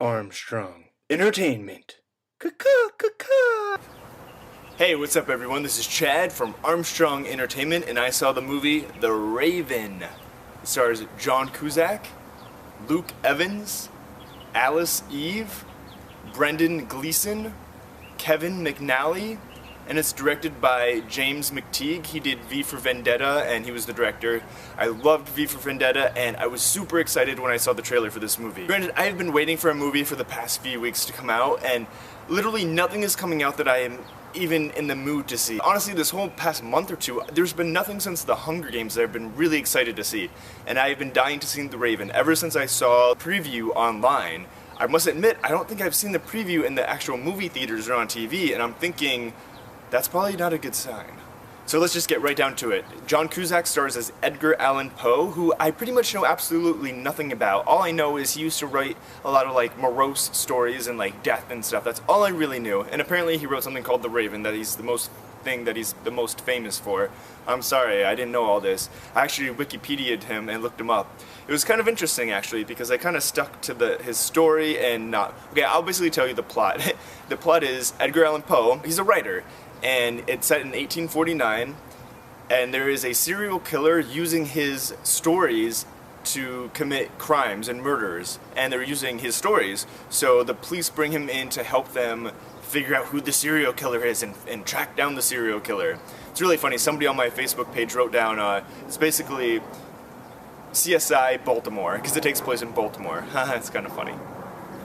Armstrong Entertainment. Caw-caw. Hey, what's up everyone? This is Chad from Armstrong Entertainment, and I saw the movie The Raven. It stars John Cusack, Luke Evans, Alice Eve, Brendan Gleeson, Kevin McNally, and it's directed by James McTeague. He did V for Vendetta, and he was the director. I loved V for Vendetta, and I was super excited when I saw the trailer for this movie. Granted, I have been waiting for a movie for the past few weeks to come out, and literally nothing is coming out that I am even in the mood to see. Honestly, this whole past month or two, there's been nothing since the Hunger Games that I've been really excited to see. And I've been dying to see The Raven ever since I saw the preview online. I must admit, I don't think I've seen the preview in the actual movie theaters or on TV, and I'm thinking, that's probably not a good sign. So let's just get right down to it. John Cusack stars as Edgar Allan Poe, who I pretty much know absolutely nothing about. All I know is he used to write a lot of like morose stories and like death and stuff. That's all I really knew. And apparently he wrote something called The Raven that he's the most famous for. I'm sorry, I didn't know all this. I actually Wikipedia'd him and looked him up. It was kind of interesting actually because I kind of stuck to his story and not. Okay, I'll basically tell you the plot. The plot is Edgar Allan Poe, he's a writer, and it's set in 1849, and there is a serial killer using his stories to commit crimes and murders, and they're using his stories, so the police bring him in to help them figure out who the serial killer is and track down the serial killer. It's really funny, somebody on my Facebook page wrote down, it's basically CSI Baltimore, because it takes place in Baltimore. It's kind of funny.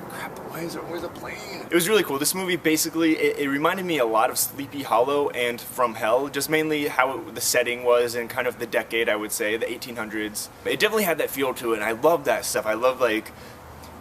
Crap, where's the plane? It was really cool. This movie basically, it reminded me a lot of Sleepy Hollow and From Hell, just mainly how the setting was and kind of the decade, I would say, the 1800s. It definitely had that feel to it, and I love that stuff. I love like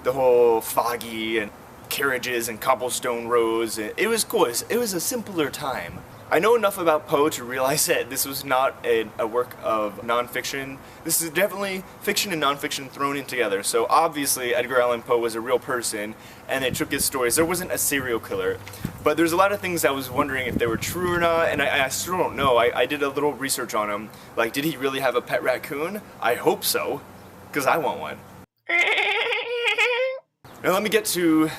the whole foggy and carriages and cobblestone roads. It was cool. It was a simpler time. I know enough about Poe to realize that this was not a work of nonfiction. This is definitely fiction and nonfiction thrown in together. So obviously Edgar Allan Poe was a real person, and they took his stories. There wasn't a serial killer, but there's a lot of things I was wondering if they were true or not, and I still don't know. I did a little research on him. Like, did he really have a pet raccoon? I hope so, because I want one. Now let me get to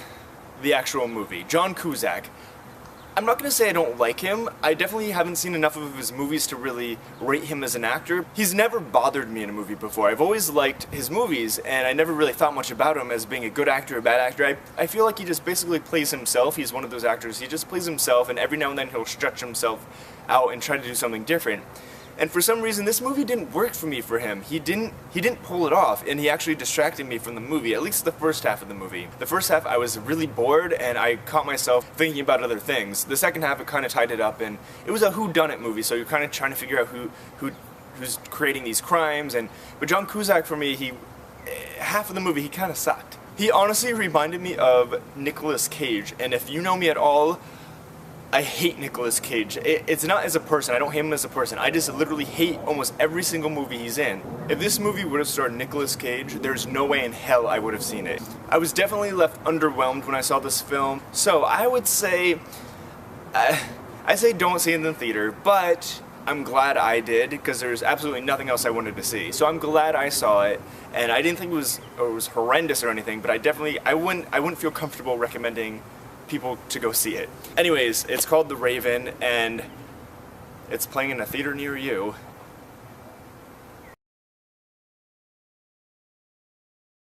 the actual movie. John Cusack. I'm not going to say I don't like him. I definitely haven't seen enough of his movies to really rate him as an actor. He's never bothered me in a movie before. I've always liked his movies, and I never really thought much about him as being a good actor or a bad actor. I feel like he just basically plays himself. He's one of those actors. He just plays himself, and every now and then he'll stretch himself out and try to do something different. And for some reason, this movie didn't work for me for him. He didn't pull it off, and he actually distracted me from the movie, at least the first half of the movie. The first half, I was really bored, and I caught myself thinking about other things. The second half, it kind of tied it up, and it was a whodunit movie, so you're kind of trying to figure out who's creating these crimes, but John Cusack, for me, half of the movie, he kind of sucked. He honestly reminded me of Nicolas Cage, and if you know me at all, I hate Nicolas Cage. It's not as a person, I don't hate him as a person, I just literally hate almost every single movie he's in. If this movie would have starred Nicolas Cage, there's no way in hell I would have seen it. I was definitely left underwhelmed when I saw this film, so I would say, I say don't see it in the theater, but I'm glad I did, because there's absolutely nothing else I wanted to see. So I'm glad I saw it, and I didn't think it was horrendous or anything, but I wouldn't feel comfortable recommending people to go see it. Anyways, it's called The Raven, and it's playing in a theater near you,